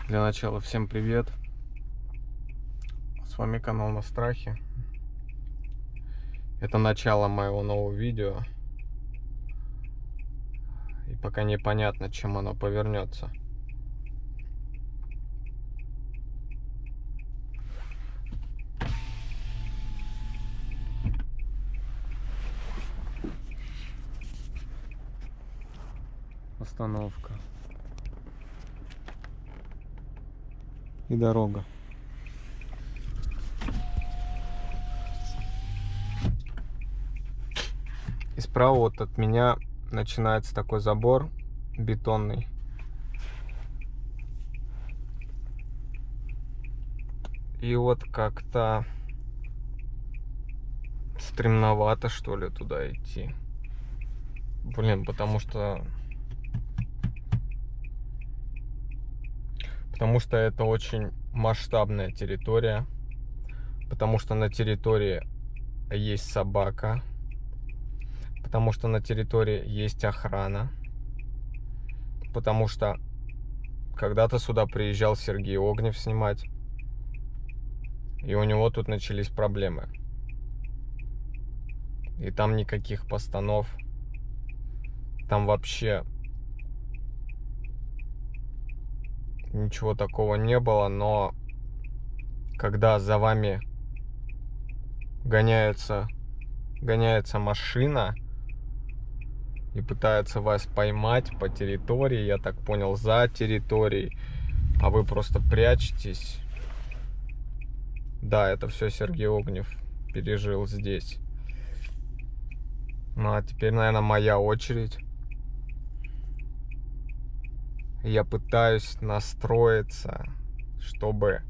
Для начала всем привет. С вами канал На Страхе. Это начало моего нового видео. И пока непонятно, чем оно повернется. Остановка. И дорога. И справа вот от меня начинается такой забор бетонный. И вот как-то стремновато, что ли, туда идти. Блин, потому что это очень масштабная территория. Потому что на территории есть собака. Потому что на территории есть охрана. Потому что когда-то сюда приезжал Сергей Огнев снимать. И у него тут начались проблемы. И там никаких постанов. Там вообще ничего такого не было. Но когда за вами гоняется машина и пытается вас поймать по территории, я так понял, за территорией, а вы просто прячетесь. Да, это все Сергей Огнев пережил здесь. Ну а теперь, наверное, моя очередь. Я пытаюсь настроиться, чтобы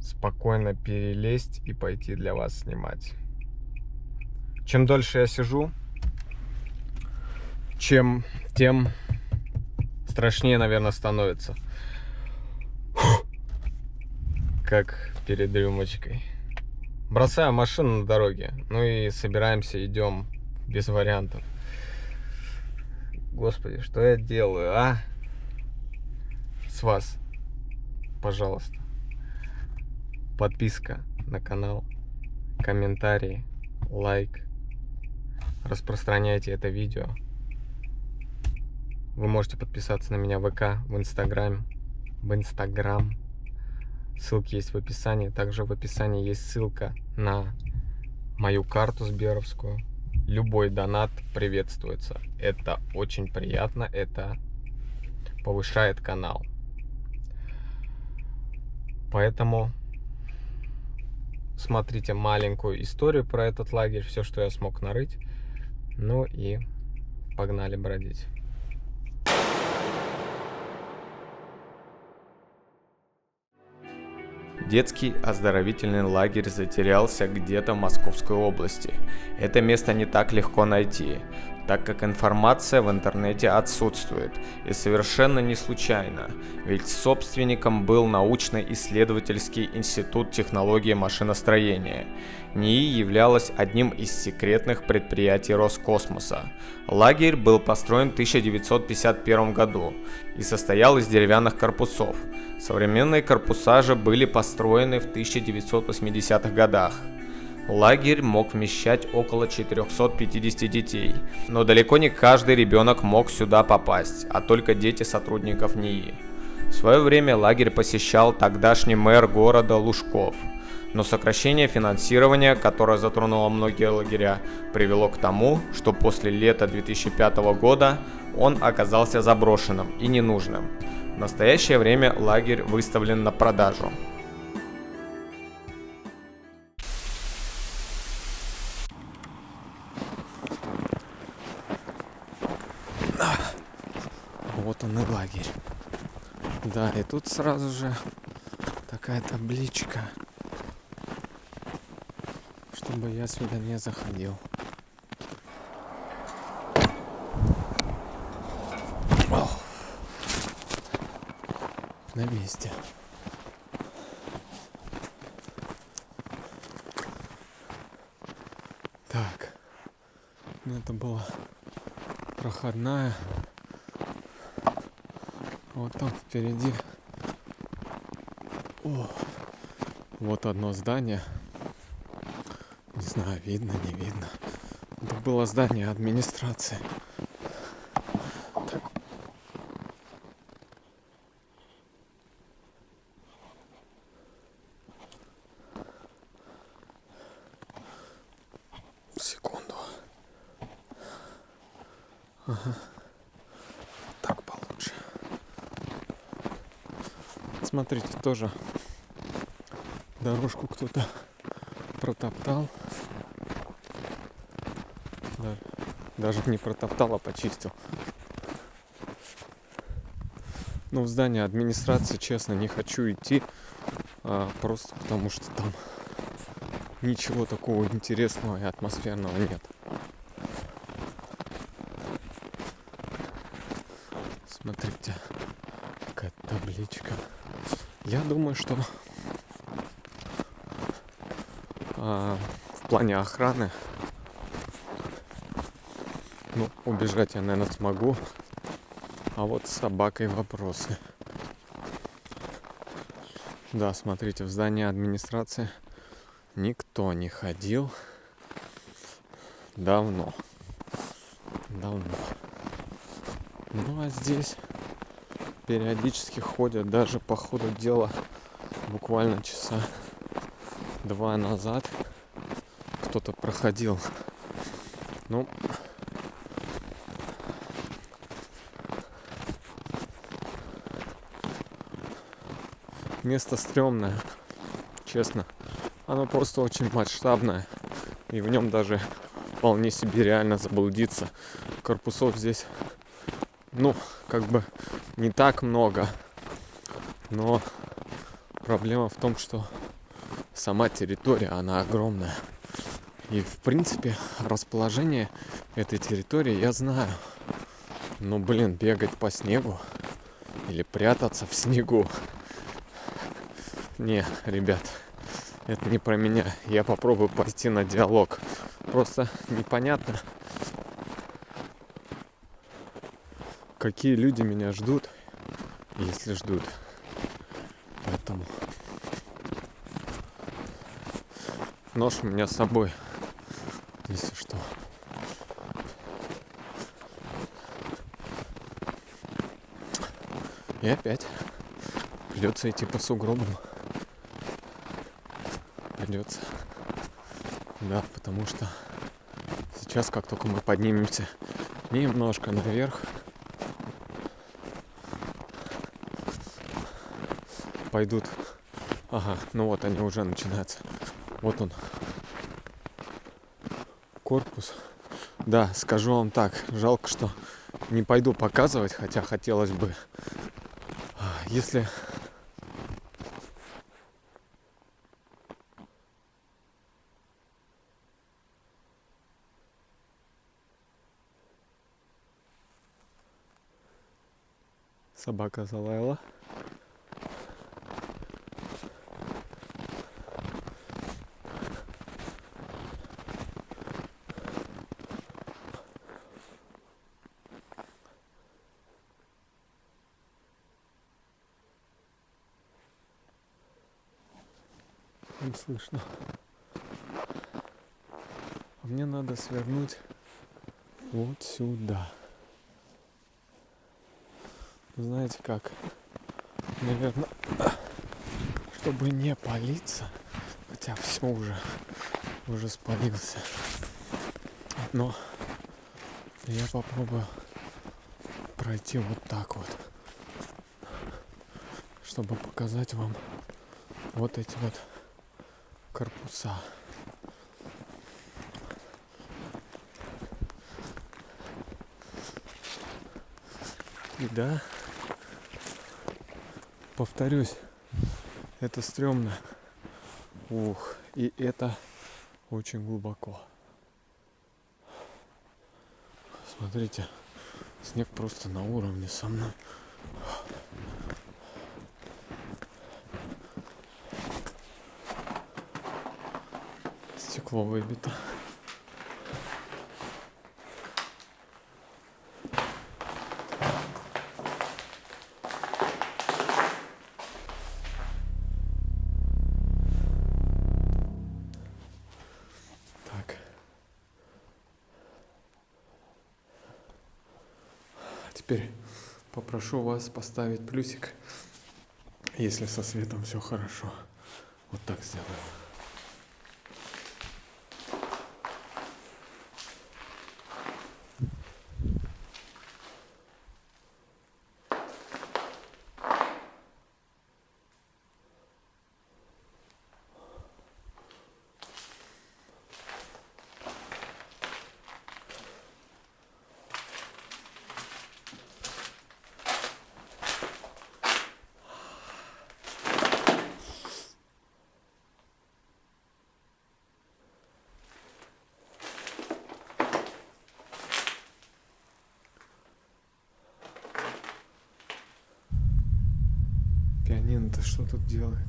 спокойно перелезть и пойти для вас снимать. Чем дольше я сижу, тем страшнее, наверное, становится. Как перед рюмочкой. Бросаем машину на дороге. Ну и собираемся, идем без вариантов. Господи, что я делаю, а? С вас, пожалуйста, подписка на канал, комментарии, лайк. Распространяйте это видео. Вы можете подписаться на меня в ВК, в Инстаграм. Ссылки есть в описании. Также в описании есть ссылка на мою карту сберовскую. Любой донат приветствуется. Это очень приятно. Это повышает канал. Поэтому смотрите маленькую историю про этот лагерь. Все, что я смог нарыть. Ну и погнали бродить. Детский оздоровительный лагерь затерялся где-то в Московской области. Это место не так легко найти, так как информация в интернете отсутствует. И совершенно не случайно, ведь собственником был научно-исследовательский институт технологии машиностроения. НИИ являлась одним из секретных предприятий Роскосмоса. Лагерь был построен в 1951 году и состоял из деревянных корпусов. Современные корпуса же были построены в 1980-х годах. Лагерь мог вмещать около 450 детей, но далеко не каждый ребенок мог сюда попасть, а только дети сотрудников НИИ. В свое время лагерь посещал тогдашний мэр города Лужков, но сокращение финансирования, которое затронуло многие лагеря, привело к тому, что после лета 2005 года он оказался заброшенным и ненужным. В настоящее время лагерь выставлен на продажу. Вот он и лагерь. Да, и тут сразу же такая табличка, чтобы я сюда не заходил. На месте. Так, ну это была проходная. Вот там впереди О, вот одно здание. Не знаю, видно, не видно. Это было здание администрации. Так. Секунду. Ага. Так получше. Смотрите, тоже дорожку кто-то протоптал. Даже не протоптал, а почистил. Но в здание администрации, честно, не хочу идти. Просто потому что там ничего такого интересного и атмосферного нет. Смотрите, какая табличка. Я думаю, что в плане охраны, убежать я, наверное, смогу. А вот с собакой вопросы. Да, смотрите, в здании администрации никто не ходил давно. Ну а здесь периодически ходят, даже по ходу дела буквально часа 2 назад кто-то проходил. Место стрёмное, честно. Оно просто очень масштабное. И в нем даже вполне себе реально заблудиться. Корпусов здесь, не так много. Но проблема в том, что сама территория, она огромная. И, в принципе, расположение этой территории я знаю. Но, бегать по снегу или прятаться в снегу. Не, ребят, это не про меня. Я попробую пойти на диалог. Просто непонятно, какие люди меня ждут, если ждут. Поэтому нож у меня с собой, если что. И опять придется идти по сугробам. Придется. Да, потому что сейчас, как только мы поднимемся немножко наверх, пойдут. Ага, вот они уже начинаются. Вот он. Корпус. Да, скажу вам так. Жалко, что не пойду показывать, хотя хотелось бы. Если собака залаяла. Не слышно. Мне надо свернуть вот сюда. Знаете как? Наверное, чтобы не палиться, хотя все уже спалился. Но я попробую пройти вот так вот, чтобы показать вам вот эти вот корпуса. И да, повторюсь, это стрёмно. И это очень глубоко. Смотрите, снег просто на уровне со мной. Стекло выбито. теперь попрошу вас поставить плюсик, если со светом все хорошо. Вот так сделаем. Пианино-то что тут делает?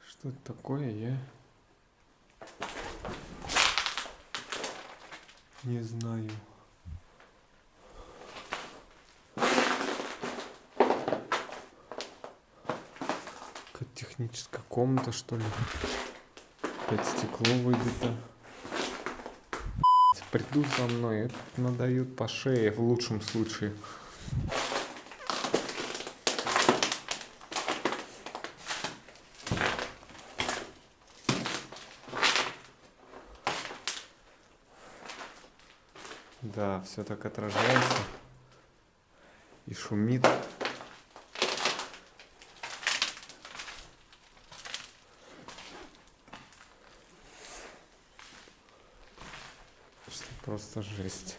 Что это такое, я не знаю. Какая-то техническая комната, что ли? Опять стекло выбито. Придут за мной, это надают по шее в лучшем случае. Да, все так отражается и шумит. Что просто жесть.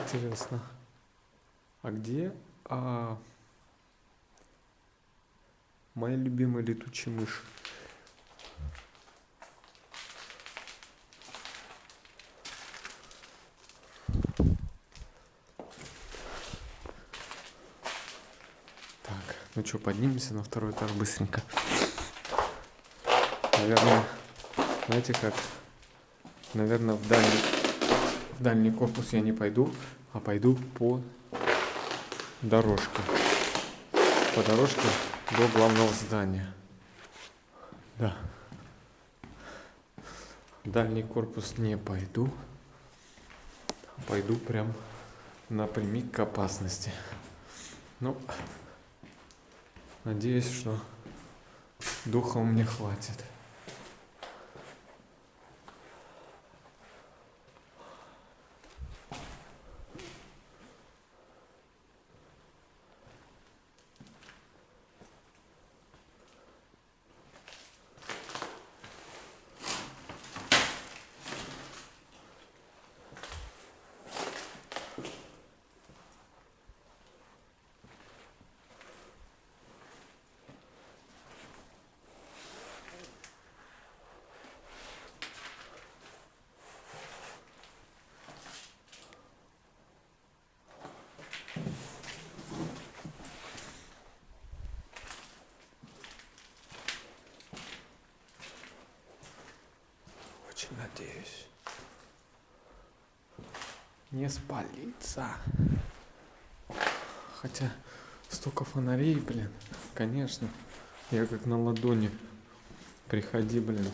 Интересно, а где моя любимая летучая мышь? Так, ну что, поднимемся на второй этаж быстренько. Наверное, знаете как? Наверное, в дальний корпус я не пойду, а пойду по дорожке. По дорожке до главного здания. Да. В дальний корпус не пойду. Пойду прям напрямик к опасности. Ну, надеюсь, что духа мне хватит. Очень надеюсь не спалиться. Хотя столько фонарей, блин, конечно. Я как на ладони. Приходи, блин.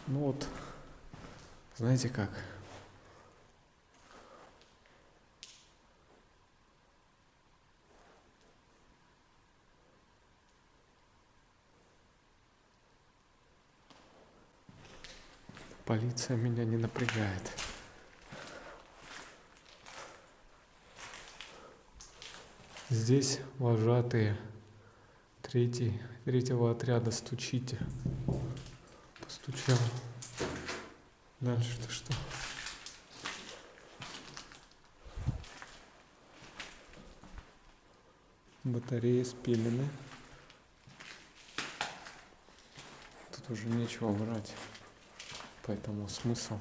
Ну вот, знаете как? Полиция меня не напрягает. Здесь вожатые Третьего отряда стучите. Постучал. Дальше-то что? Батареи спилены. Тут уже нечего брать. Поэтому смысл.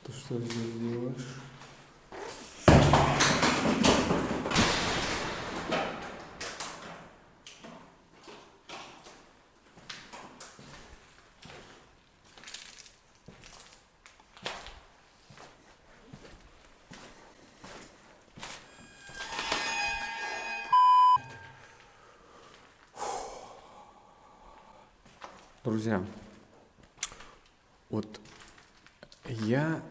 Ты что здесь делаешь? Друзья, вот я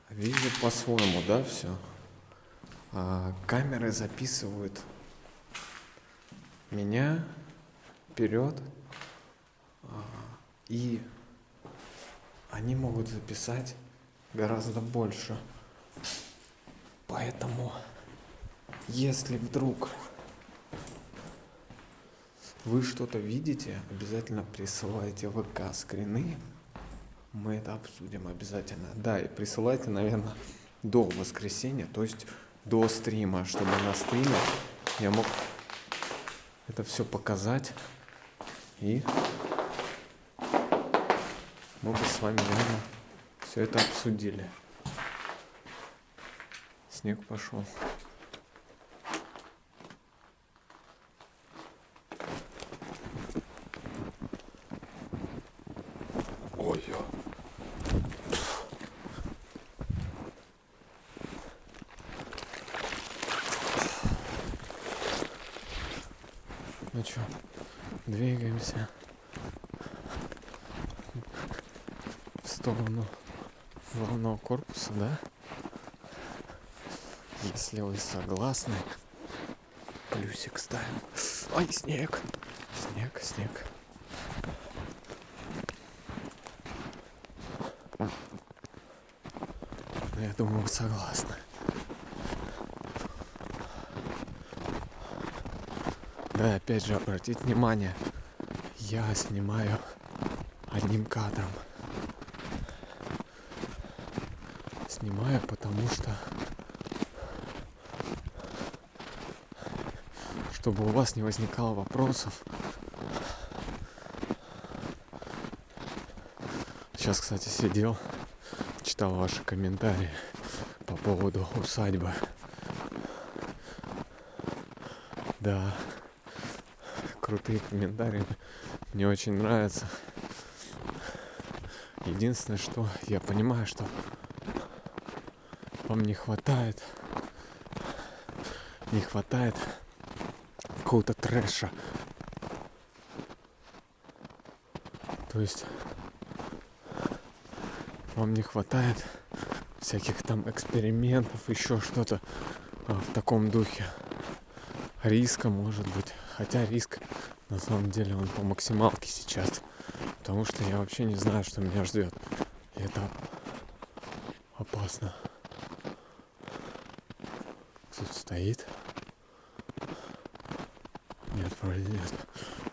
вижу по-своему, да, все. Камеры записывают меня вперед, и они могут записать гораздо больше. Поэтому, если вдруг вы что-то видите, обязательно присылайте в ВК скрины. Мы это обсудим обязательно. Да, и присылайте, наверное, до воскресенья, то есть до стрима, чтобы на стриме я мог это все показать. И мы бы с вами, наверное, все это обсудили. Снег пошел. Ну что, двигаемся в сторону головного корпуса, да? Если вы согласны, плюсик ставим. Ай, снег! Снег. Я думаю, вы согласны. Да, опять же, обратите внимание, я снимаю одним кадром. Снимаю, потому что чтобы у вас не возникало вопросов. Сейчас, кстати, сидел, читал ваши комментарии по поводу усадьбы. Да, крутые комментарии, мне очень нравятся. Единственное, что я понимаю, что вам не хватает какого-то трэша. То есть вам не хватает всяких там экспериментов, еще что-то в таком духе. Риска, может быть. Хотя риск, на самом деле, он по максималке сейчас. Потому что я вообще не знаю, что меня ждет. И это опасно. Кто-то стоит. Нет, вроде нет.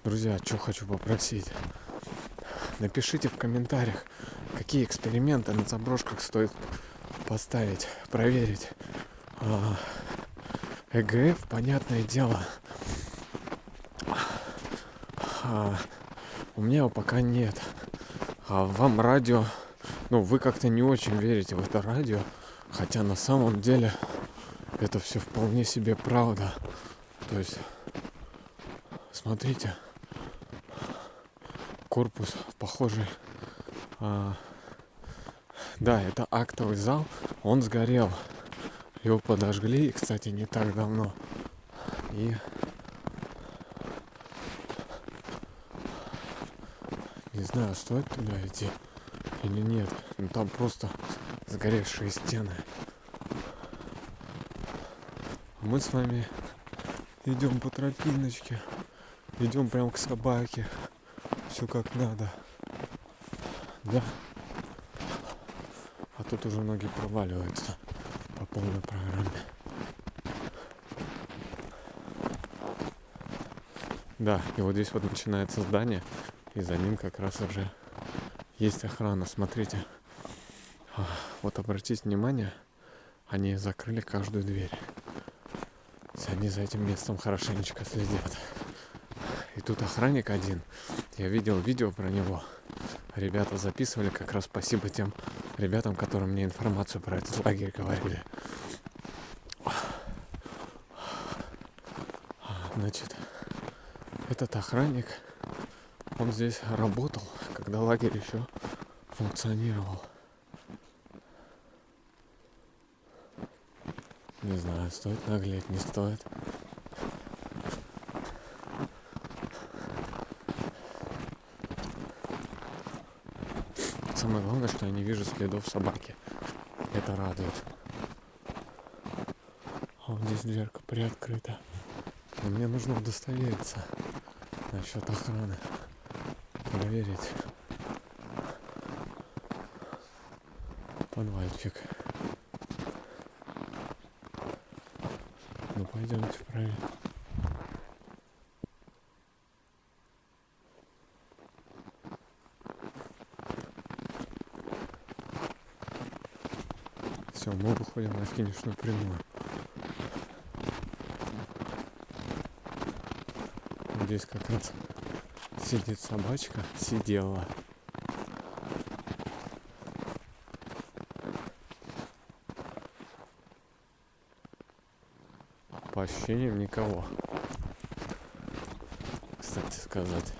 Друзья, что хочу попросить. Напишите в комментариях, какие эксперименты на заброшках стоит поставить, проверить. ЭГФ, понятное дело, у меня его пока нет. А вам радио, вы как-то не очень верите в это радио, хотя на самом деле это все вполне себе правда. То есть, смотрите, корпус похожий. Да, это актовый зал, он сгорел. Его подожгли, кстати, не так давно. И не знаю, стоит туда идти или нет. Но там просто сгоревшие стены. Мы с вами идем по тропиночке. Идем прям к собаке. Все как надо. Да. А тут уже ноги проваливаются по полной программе. Да, и вот здесь вот начинается здание, и за ним как раз уже есть охрана. Смотрите. Вот обратите внимание, они закрыли каждую дверь. Они за этим местом хорошенечко следят. И тут охранник один. Я видел видео про него. Ребята записывали, как раз спасибо тем ребятам, которые мне информацию про этот лагерь говорили. Значит, этот охранник, он здесь работал, когда лагерь еще функционировал. Не знаю, стоит наглеть, не стоит. Самое главное, что я не вижу следов собаки. Это радует. А вот здесь дверка приоткрыта. Но мне нужно удостовериться насчет охраны. Проверить. Подвальчик. Ну пойдемте проверим. Все, мы выходим на финишную прямую. Здесь как раз сидит собачка, сидела. По ощущениям никого, кстати сказать.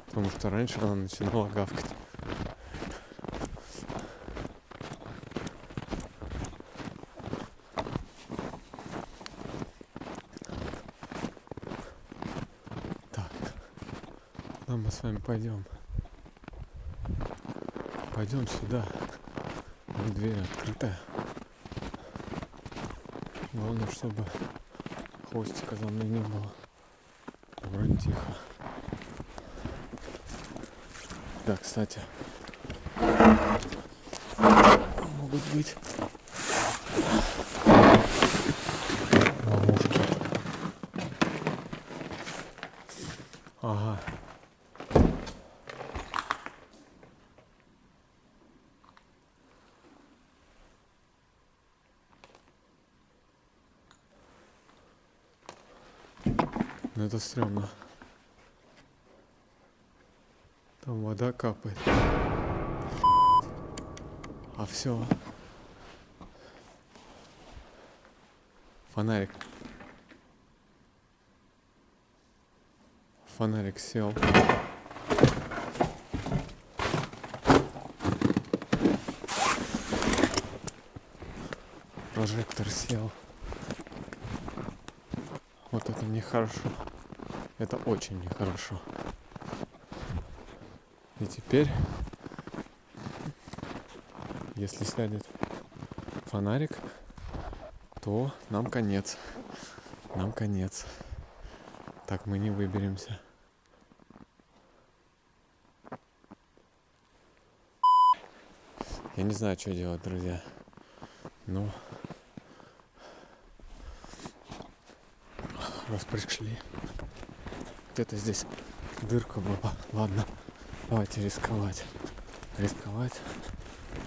Потому что раньше она начинала гавкать. Мы с вами пойдем. Пойдем сюда. Вот дверь открытая. Главное, чтобы хвостика за мной не было. Вроде тихо. Да, кстати. Могут быть ловушки. Ага. Ну это стрёмно. Там вода капает. А все. Фонарик. Фонарик сел. Прожектор сел. Вот это нехорошо. Это очень нехорошо. И теперь, если сядет фонарик, то нам конец. Нам конец. Так мы не выберемся. Я не знаю, что делать, друзья. Ну, раз пришли. Где-то здесь дырка была. Ладно, давайте рисковать. Рисковать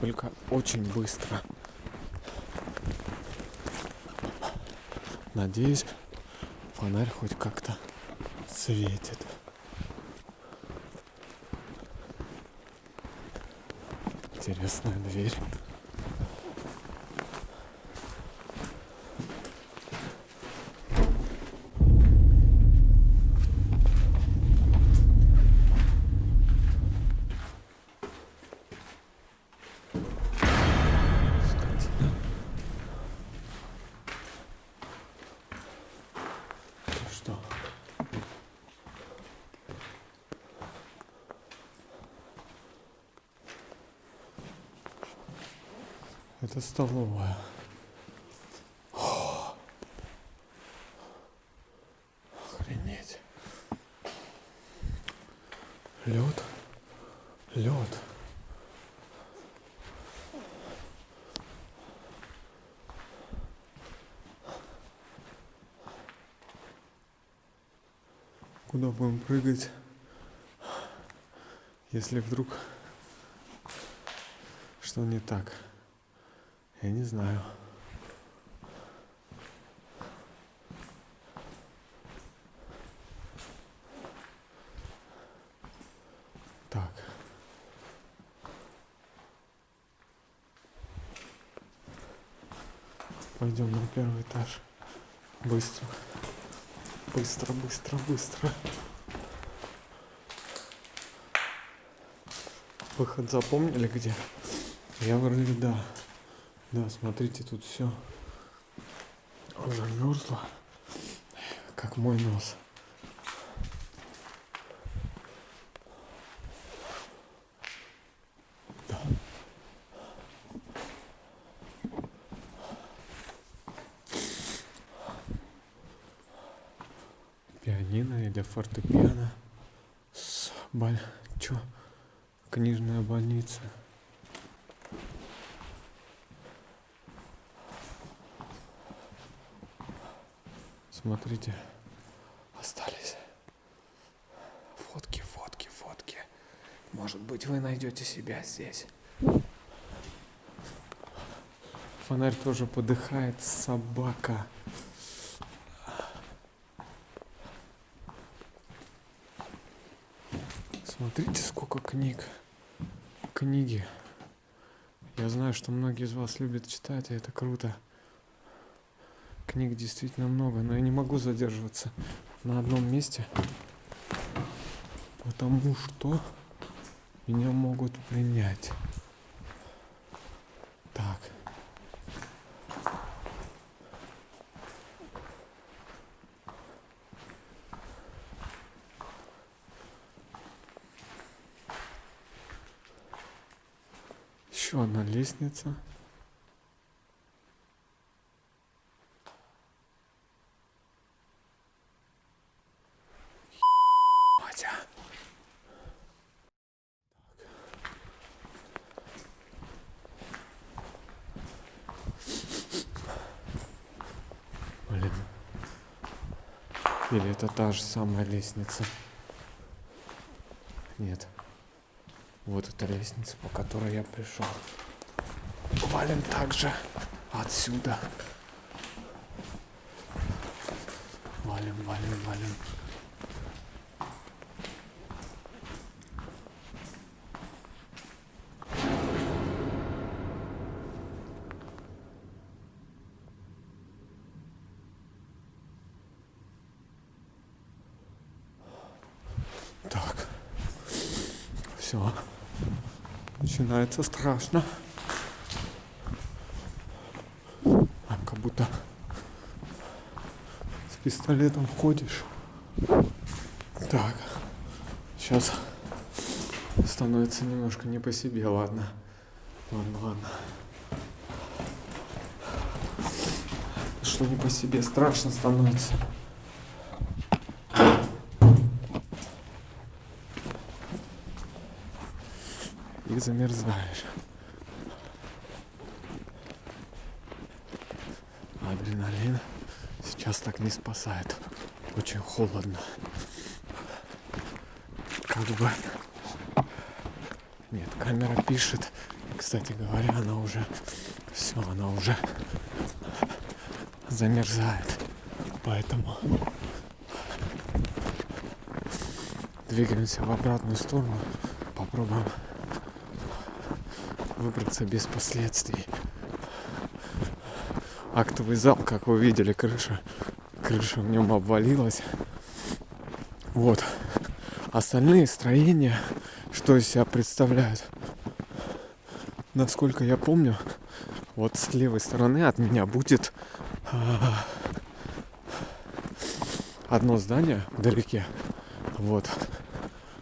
только очень быстро. Надеюсь, фонарь хоть как-то светит. Интересная дверь. Что? Это столовая. Охренеть. Лед. Лед. Куда будем прыгать, если вдруг что не так? Я не знаю. Так. Пойдем на первый этаж. Быстро. Быстро, быстро, быстро. Выход запомнили где? Я вроде да. Да, смотрите, тут все замерзло, как мой нос. Да. Пианино или фортепиано. Чё? Книжная больница. Смотрите, остались фотки, фотки, фотки. Может быть, вы найдете себя здесь. Фонарь тоже подыхает, собака. Смотрите, сколько книг. Книги. Я знаю, что многие из вас любят читать, и это круто. Книг действительно много, но я не могу задерживаться на одном месте, потому что меня могут принять. Так. Еще одна лестница. Блин. Или это та же самая лестница? Нет. Вот эта лестница, по которой я пришел. Валим также отсюда. Валим, валим, валим. Так. Все. Начинается страшно. Как будто с пистолетом ходишь. Так. Сейчас становится немножко не по себе, ладно. Ладно. Что не по себе, страшно становится. И замерзаешь. Адреналин сейчас так не спасает. Очень холодно. Как бы... Нет, камера пишет. Кстати говоря, она уже... Все, она уже замерзает. Поэтому двигаемся в обратную сторону. Попробуем выбраться без последствий. Актовый зал, как вы видели, крыша в нем обвалилась. Вот. Остальные строения, что из себя представляют? Насколько я помню, вот с левой стороны от меня будет одно здание вдалеке. Вот.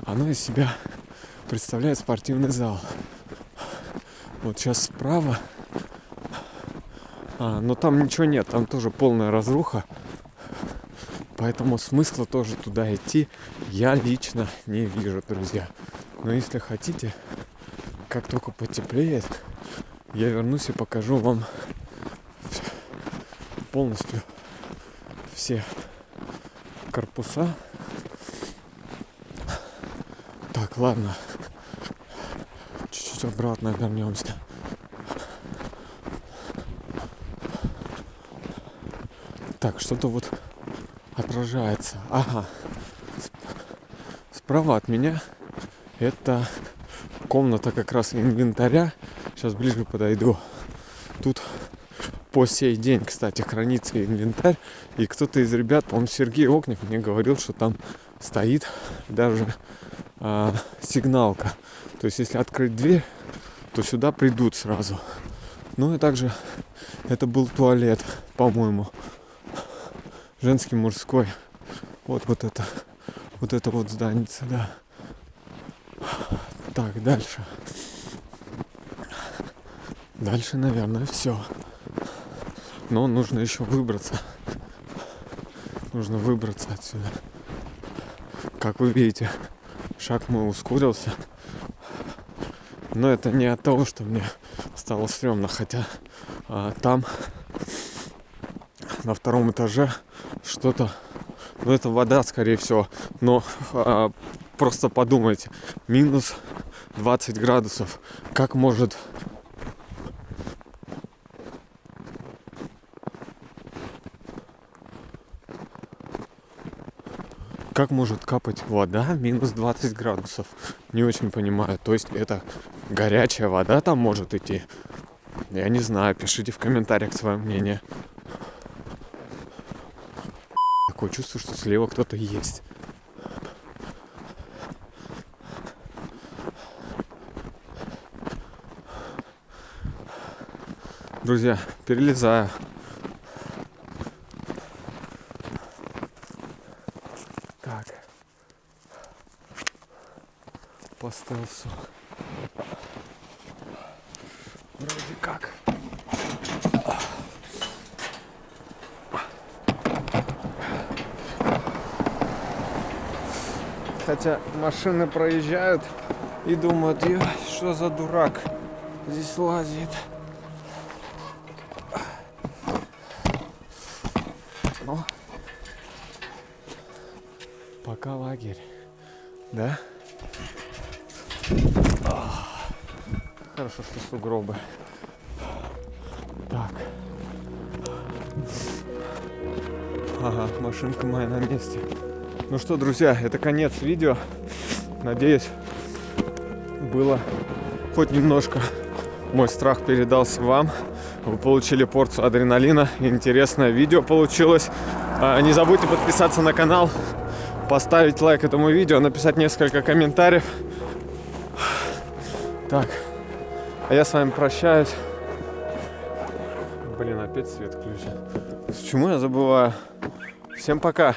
Оно из себя представляет спортивный зал. Вот сейчас справа. Но там ничего нет, там тоже полная разруха. Поэтому смысла тоже туда идти я лично не вижу, друзья. Но если хотите, как только потеплеет, я вернусь и покажу вам полностью все корпуса. Так, ладно. Чуть-чуть обратно вернемся. Так, что-то вот отражается. Ага. Справа от меня это комната как раз инвентаря. Сейчас ближе подойду. Тут по сей день, кстати, хранится инвентарь. И кто-то из ребят, по-моему, Сергей Окнев, мне говорил, что там стоит даже сигналка. То есть, если открыть дверь, то сюда придут сразу. Ну и также это был туалет, по-моему. Женский, мужской. Вот это вот зданица, да. Так, дальше. Дальше, наверное, все. Но нужно еще выбраться. Нужно выбраться отсюда. Как вы видите, шаг мой ускорился. Но это не от того, что мне стало стрёмно. Хотя там на втором этаже что-то... Ну, это вода, скорее всего. Но просто подумайте. Минус 20 градусов. Как может... Как может капать вода минус 20 градусов? Не очень понимаю. То есть это горячая вода там может идти? Я не знаю. Пишите в комментариях свое мнение. Такое чувство, что слева кто-то есть. Друзья, перелезаю. Так. По стелсу. Вроде как. Хотя машины проезжают и думают, что за дурак здесь лазит. Ну, пока лагерь, да? Хорошо, что сугробы. Так. Ага, машинка моя на месте. Ну что, друзья, это конец видео. Надеюсь, было хоть немножко мой страх передался вам. Вы получили порцию адреналина. Интересное видео получилось. Не забудьте подписаться на канал, поставить лайк этому видео, написать несколько комментариев. Так, а я с вами прощаюсь. Блин, опять свет включен. Почему я забываю? Всем пока.